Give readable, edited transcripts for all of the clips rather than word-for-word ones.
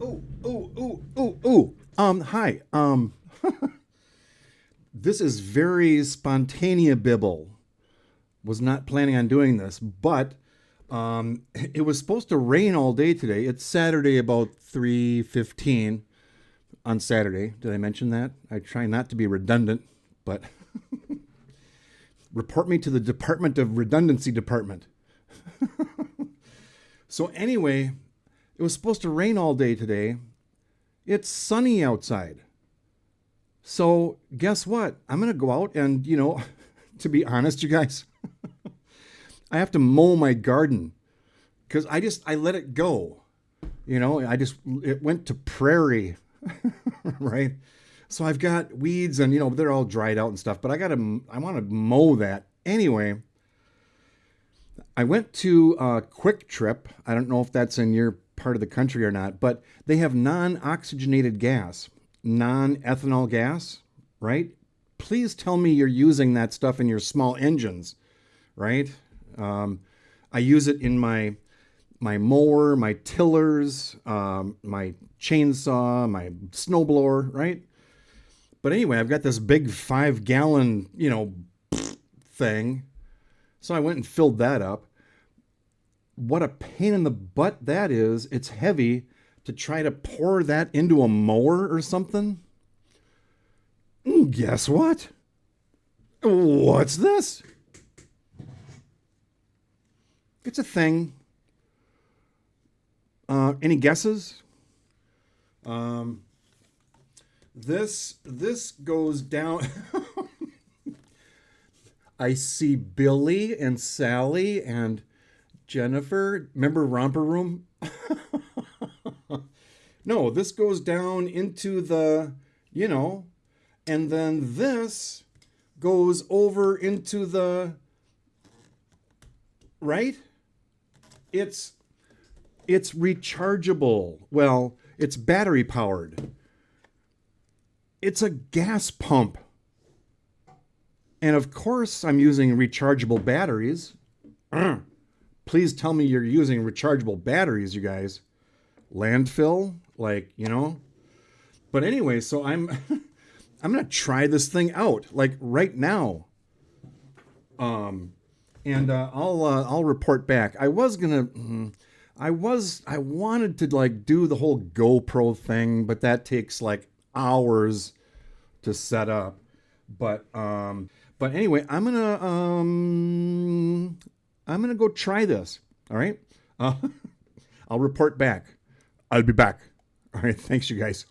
Ooh, ooh, ooh, ooh, ooh. Hi. This is very spontaneous. Was not planning on doing this, but it was supposed to rain all day today. It's Saturday about 3:15 on Saturday. Did I mention that? I try not to be redundant, but report me to the Department of Redundancy Department. So anyway, it was supposed to rain all day today. It's sunny outside. So guess what? I'm going to go out and, to be honest, you guys, I have to mow my garden because I let it go. It went to prairie, right? So I've got weeds and, they're all dried out and stuff, but I want to mow that anyway. I went to a Quick Trip. I don't know if that's in your part of the country or not, but they have non-oxygenated gas, non-ethanol gas, right? Please tell me you're using that stuff in your small engines, right? I use it in my mower, my tillers, my chainsaw, my snowblower, right? But anyway, I've got this big 5-gallon, thing. So I went and filled that up. What a pain in the butt that is. It's heavy to try to pour that into a mower or something. Guess what? What's this? It's a thing. Any guesses? This goes down. I see Billy and Sally and Jennifer. Remember Romper Room? No, this goes down into the, and then this goes over into the, right? It's rechargeable. Well, it's battery powered. It's a gas pump. And of course, I'm using rechargeable batteries. Please tell me you're using rechargeable batteries, you guys. Landfill, But anyway, so I'm I'm gonna try this thing out, right now. And I'll report back. I wanted to do the whole GoPro thing, but that takes hours to set up. But anyway, I'm gonna go try this. All right. I'll report back. I'll be back. All right. Thanks, you guys.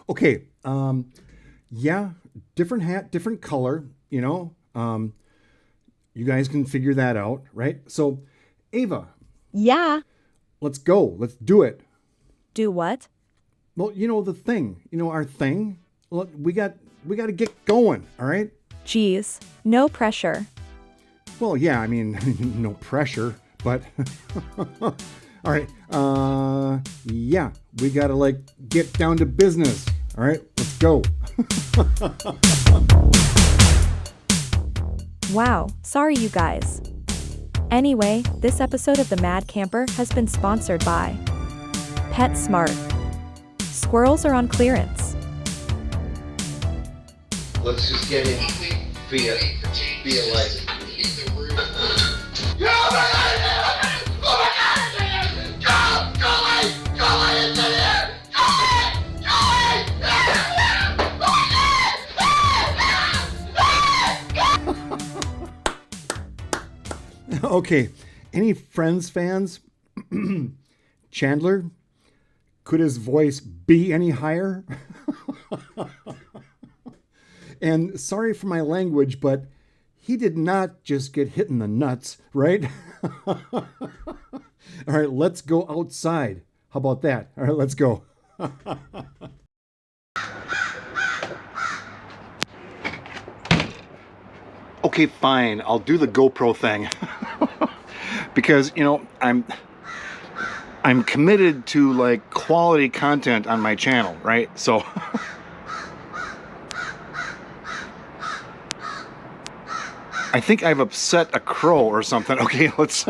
Okay. Yeah. Different hat, different color. You guys can figure that out, right? So, Ava, Yeah. let's go. Let's do it. Do what? Well, the thing. Our thing. Look, we got to get going. All right. Geez, no pressure. Well, yeah, I mean, no pressure, but all right. Yeah, we gotta get down to business. All right, let's go. Wow, sorry you guys. Anyway, this episode of The Mad Camper has been sponsored by PetSmart. Squirrels are on clearance. Let's just get in. Be a legend. Okay, any Friends fans? Chandler, could his voice be any higher? And sorry for my language, but he did not just get hit in the nuts, right? All right, let's go outside. How about that? All right, let's go. Okay, fine. I'll do the GoPro thing. Because, I'm committed to quality content on my channel, right? So I think I've upset a crow or something. Okay, let's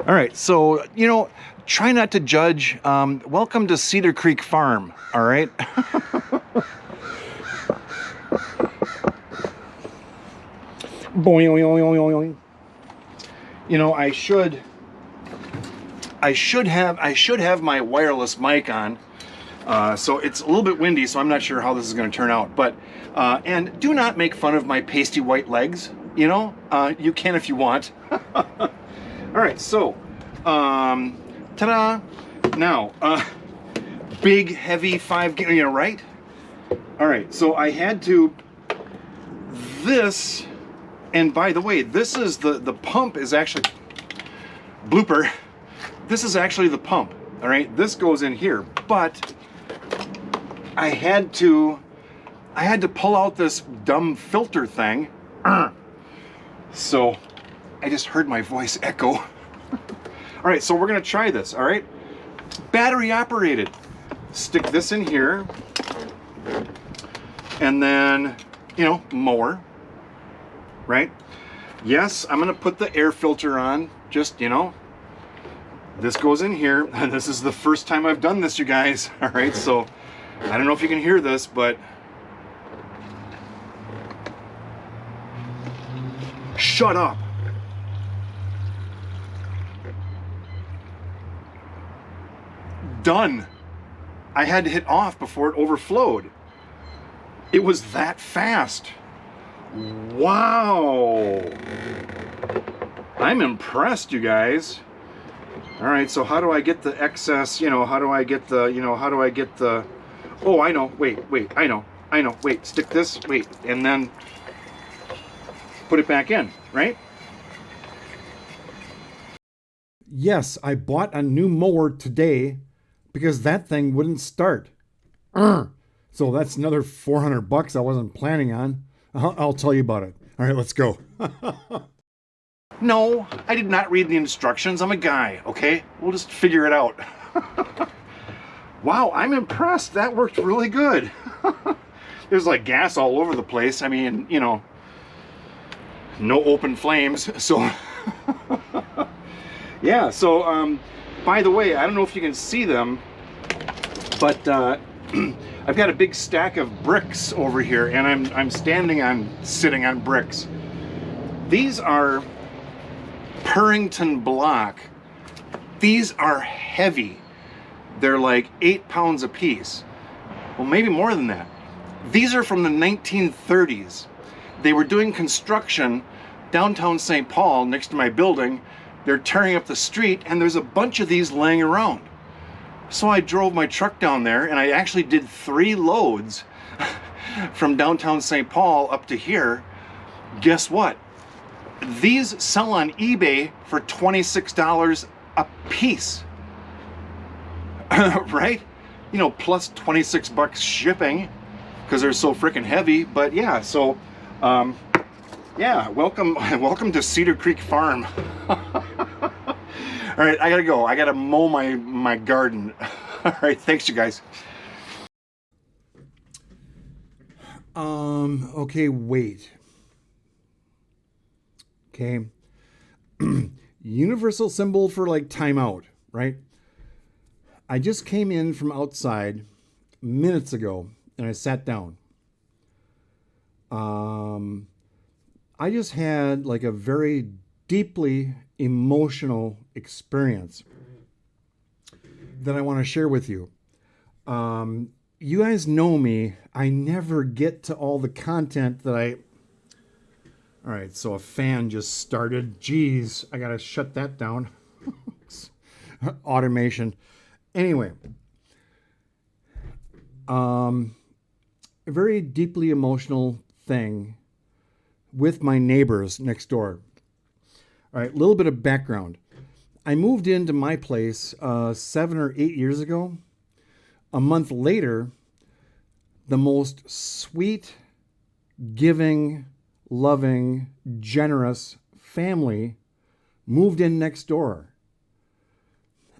All right, so, try not to judge. Welcome to Cedar Creek Farm, all right? Boing, oing, oing, oing, oing. I should have my wireless mic on. So it's a little bit windy, so I'm not sure how this is going to turn out. But and do not make fun of my pasty white legs. You can if you want. All right, so ta-da! Now, big, heavy 5 gallon, right? All right, so I had to this, and by the way, this is the pump is actually blooper. This is actually the pump. All right, this goes in here, but I had to pull out this dumb filter thing. So I just heard my voice echo. All right, so we're gonna try this. All right, battery operated. Stick this in here, and then mower. Right? Yes, I'm gonna put the air filter on. Just this goes in here, and this is the first time I've done this, you guys. All right, so I don't know if you can hear this, but shut up. Done. I had to hit off before it overflowed. It was that fast. Wow. I'm impressed, you guys. All right, so how do I get the excess, how do I get the, oh, I know, wait, I know, wait, stick this, wait, and then put it back in, right? Yes, I bought a new mower today because that thing wouldn't start. So that's another $400 I wasn't planning on. I'll tell you about it. All right, let's go. No, I did not read the instructions. I'm a guy, okay? We'll just figure it out. Wow, I'm impressed. That worked really good. There's like gas all over the place. I mean, no open flames. So, yeah, so, by the way, I don't know if you can see them, but I've got a big stack of bricks over here, and I'm sitting on bricks. These are Purrington block. These are heavy. They're like 8 pounds a piece. Well, maybe more than that. These are from the 1930s. They were doing construction downtown St. Paul next to my building. They're tearing up the street, and there's a bunch of these laying around. So I drove my truck down there, and I actually did 3 loads from downtown St. Paul up to here. Guess what? These sell on eBay for $26 a piece. Right? Plus $26 shipping because they're so freaking heavy. But yeah, so yeah, welcome to Cedar Creek Farm. All right, I gotta go. I gotta mow my garden. All right, thanks, you guys. Okay, wait. Okay. Universal symbol for like timeout, right? I just came in from outside minutes ago and I sat down. I just had like a very deeply emotional experience that I want to share with you. You guys know me. I never get to all the content that I... All right, so a fan just started. Jeez, I got to shut that down. Automation. Anyway, a very deeply emotional thing with my neighbors next door. All right, a little bit of background. I moved into my place 7 or 8 years ago. A month later, the most sweet, giving, loving, generous family moved in next door.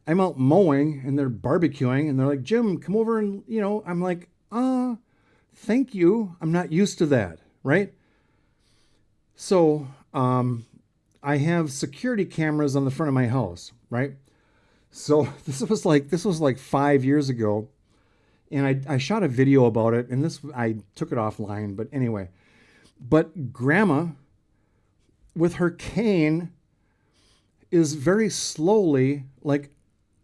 I'm out mowing and they're barbecuing and they're like, Jim, come over and, I'm like, thank you. I'm not used to that, right? So I have security cameras on the front of my house, right? So this was like 5 years ago, and I shot a video about it, and I took it offline, but anyway. But Grandma, with her cane, is very slowly like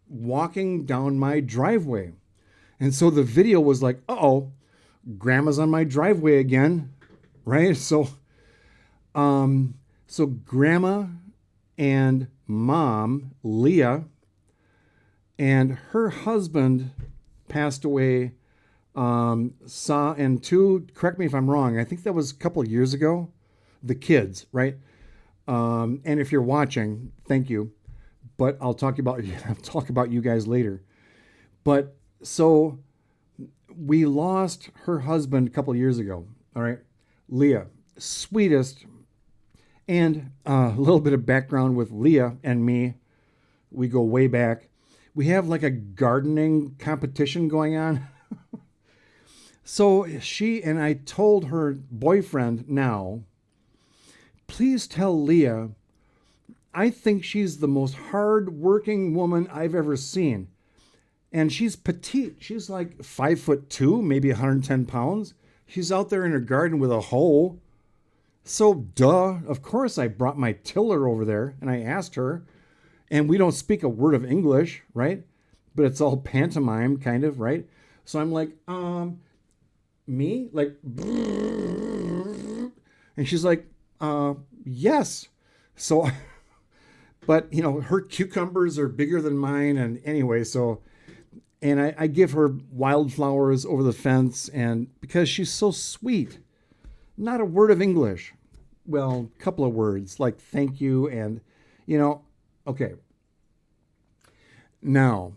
walking down my driveway. And so the video was like, uh-oh, Grandma's on my driveway again, right? So Grandma and Mom, Leah, and her husband passed away, correct me if I'm wrong, I think that was a couple of years ago, the kids, right? And if you're watching, thank you, but I'll talk about you guys later. But so we lost her husband a couple of years ago, all right? Leah, sweetest. And a little bit of background with Leah and me, we go way back. We have like a gardening competition going on. So I told her boyfriend now, please tell Leah, I think she's the most hard-working woman I've ever seen. And she's petite. She's like 5'2", maybe 110 pounds. She's out there in her garden with a hoe. So duh, of course I brought my tiller over there and I asked her, and we don't speak a word of English, right? But it's all pantomime kind of, right? So I'm like, me? Like, and she's like, yes. So, but her cucumbers are bigger than mine. And anyway, and I give her wildflowers over the fence, and because she's so sweet, not a word of English. Well, a couple of words like thank you and, okay. Now,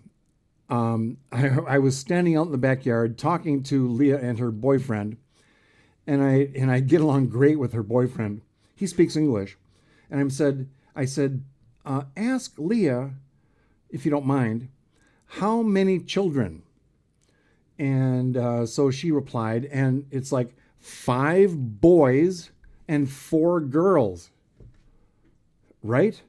I was standing out in the backyard talking to Leah and her boyfriend, and I get along great with her boyfriend. He speaks English, and I said, ask Leah, if you don't mind, how many children? And so she replied, and it's like 5 boys and 4 girls, right?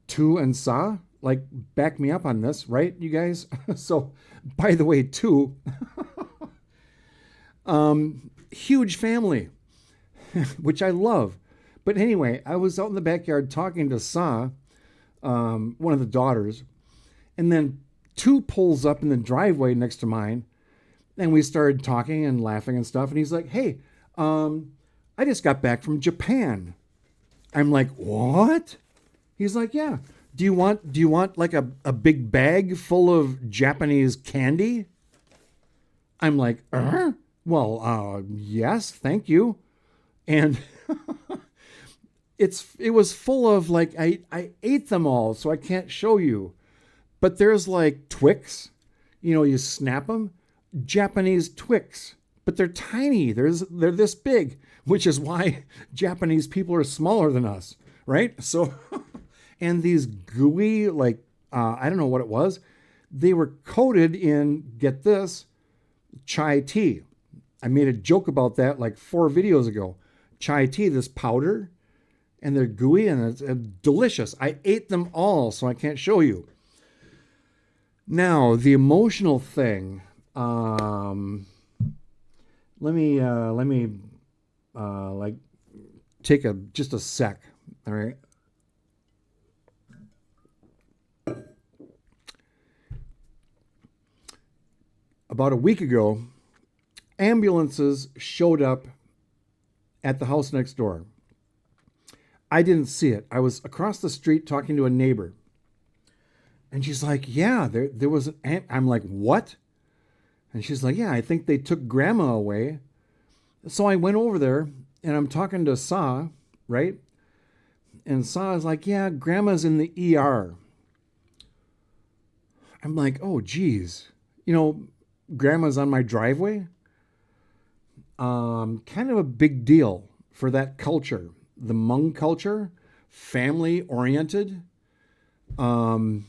Tu and Sa, like, back me up on this, right, you guys? So, by the way, Tu, huge family, which I love. But anyway, I was out in the backyard talking to Sa, one of the daughters, and then Tu pulls up in the driveway next to mine, and we started talking and laughing and stuff, and he's like, hey, I just got back from Japan. I'm like, what? He's like, yeah. Do you want like a big bag full of Japanese candy? I'm like, well, yes, thank you. And it was full of like, I ate them all, so I can't show you. But there's like Twix, you snap them, Japanese Twix, but they're tiny. They're this big, which is why Japanese people are smaller than us, right? So, and these gooey, like, I don't know what it was. They were coated in, get this, chai tea. I made a joke about that like 4 videos ago. Chai tea, this powder, and they're gooey and it's delicious. I ate them all, so I can't show you. Now, the emotional thing, let me like take just a sec. All right. About a week ago, ambulances showed up at the house next door. I didn't see it. I was across the street talking to a neighbor. And she's like, yeah, there was an I'm like, what? And she's like, yeah, I think they took Grandma away. So I went over there and I'm talking to Sa, right? And Sa is like, yeah, Grandma's in the ER. I'm like, oh, geez. Grandma's on my driveway. Kind of a big deal for that culture. The Hmong culture, family oriented. When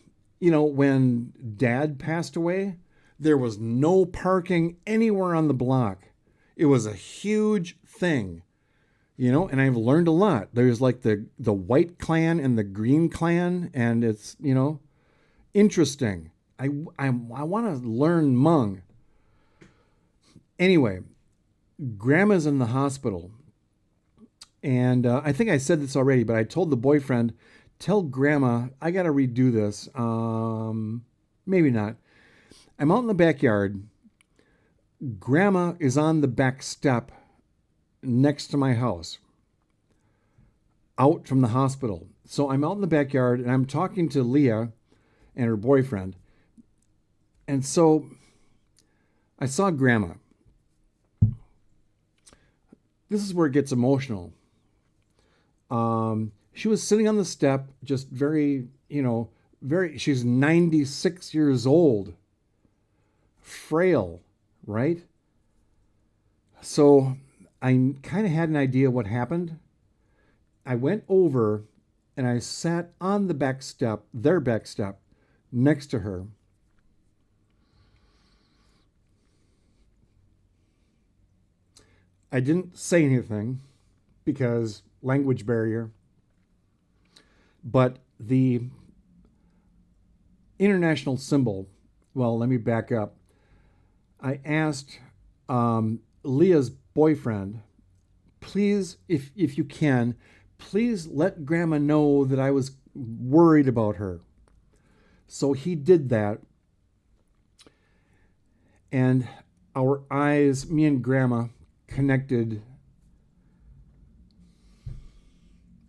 Dad passed away, there was no parking anywhere on the block. It was a huge thing. And I've learned a lot. There's like the white clan and the green clan, and it's, interesting. I want to learn Hmong. Anyway, Grandma's in the hospital. And I think I said this already, but I told the boyfriend, tell Grandma I got to redo this. Maybe not. I'm out in the backyard. Grandma is on the back step next to my house, out from the hospital. So I'm out in the backyard and I'm talking to Leah and her boyfriend. And so I saw Grandma. This is where it gets emotional. She was sitting on the step, just very, she's 96 years old, frail, right? So I kind of had an idea what happened. I went over and I sat on the back step, their back step, next to her. I didn't say anything because language barrier. But the international symbol, well, let me back up. I asked Leah's boyfriend, please, if you can, please let Grandma know that I was worried about her. So he did that. And our eyes, me and Grandma, connected.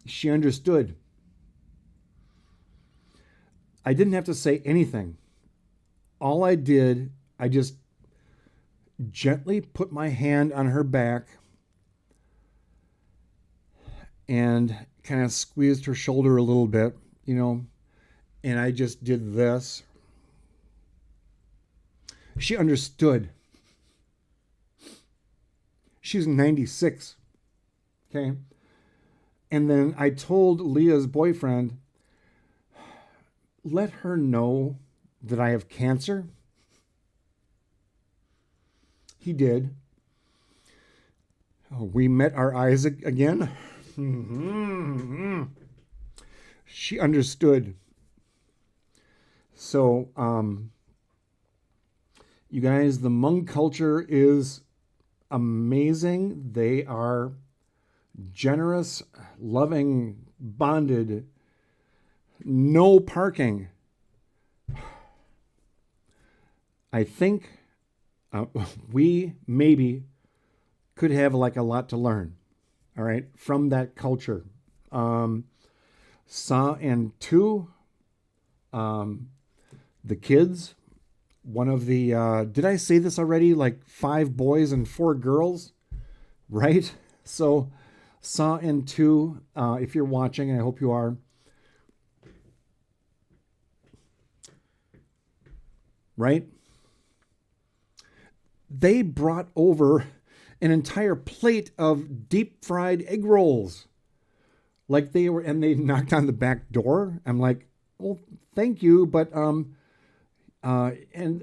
She understood. I didn't have to say anything. All I did, I just gently put my hand on her back and kind of squeezed her shoulder a little bit, and I just did this. She understood. She's 96. Okay. And then I told Leah's boyfriend, let her know that I have cancer. He did. We met our eyes again. She understood. So, you guys, the Hmong culture is amazing. They are generous, loving, bonded, no parking. I think we maybe could have like a lot to learn, all right, from that culture. Sa and Tu, the kids, one of the, did I say this already? Like 5 boys and 4 girls, right? So Sa and Tu, if you're watching, and I hope you are, right? They brought over an entire plate of deep fried egg rolls. Like they were, and they knocked on the back door. I'm like, well, thank you. But, and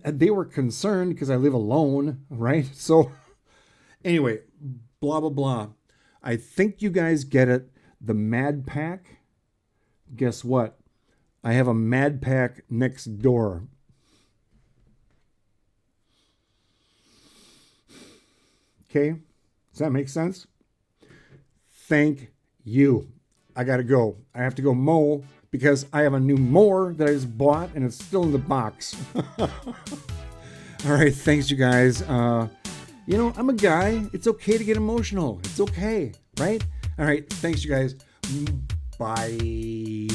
they were concerned because I live alone, right? So anyway, blah, blah, blah. I think you guys get it. The Mad Pack. Guess what? I have a Mad Pack next door. Okay, does that make sense? Thank you. I gotta go. I have to go mow because I have a new mower that I just bought and it's still in the box. All right, thanks you guys. I'm a guy. It's okay to get emotional. It's okay, right? All right, thanks you guys. Bye.